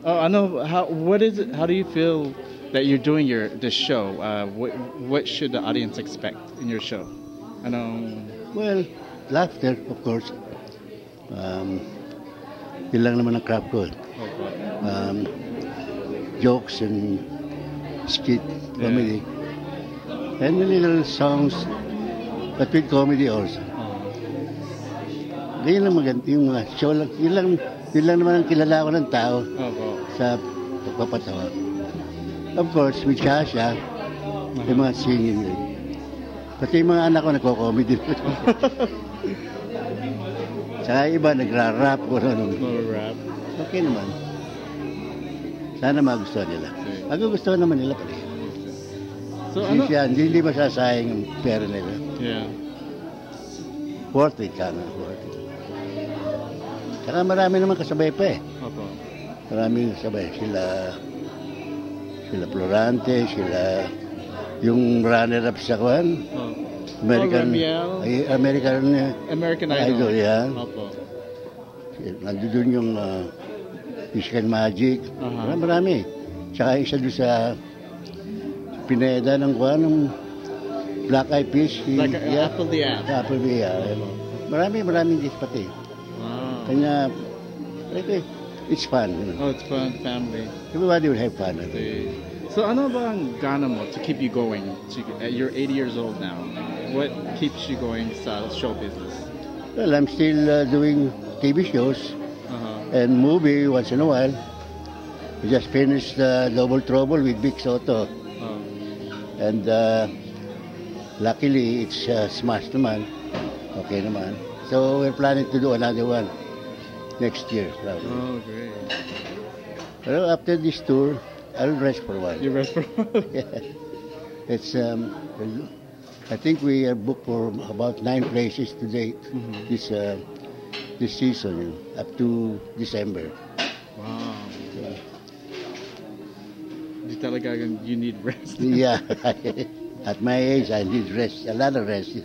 Oh, I know. What is it? How do you feel that you're doing this show? What should the audience expect in your show? I know. Well, laughter, of course. Um, yun lang naman ang craft ko. Okay. Jokes and skit, Yeah. comedy. And the little songs, but with comedy also. Oh. Ganyan lang maganda yung mga show lang. Yun lang naman ang kilala ko ng tao Opo. sa pagpapatawa. Of course, with Shasha, yung mga singing rin. Pati yung mga anak ko nagko-comedy rin. Saka iba nagra-rap ko rin. More rap. Okay naman. Sana magustuhan nila. Magugustuhan naman nila pala. So ano? Hindi masasayang ang pera nila. Yeah. Worth it ka nga. Worth it. Saka marami naman kasabay pa eh. Opo. Maraming kasabay. Sila Florante, sila yung runner-up sa kwan. Oh. American, Ramiel. American American Idol. yan. Opo. Nandun yung Mexican Magic. Marami. Tsaka isa doon sa Pineda ng kwan, ng Black Eyed Peas. Like Apple the App. Apple the App. Maraming dis pati. Wow. Kanya, it's fun. You know. Oh, it's fun, family. Everybody will have fun. I think. See. So ano ba ang gana mo to keep you going? You're 80 years old now. What keeps you going sa show business? Well, I'm still doing TV shows and movie once in a while. We just finished Double Trouble with Big Soto. Oh. And luckily, it's smashed naman. Okay naman. So we're planning to do another one next year. Probably. Oh, great. Pero after this tour, I'll rest for a while. You rest for It's I think we are booked for about 9 places to date this season up to December. Wow. Di talaga you need rest. Yeah. At my age, I need rest, a lot of rest.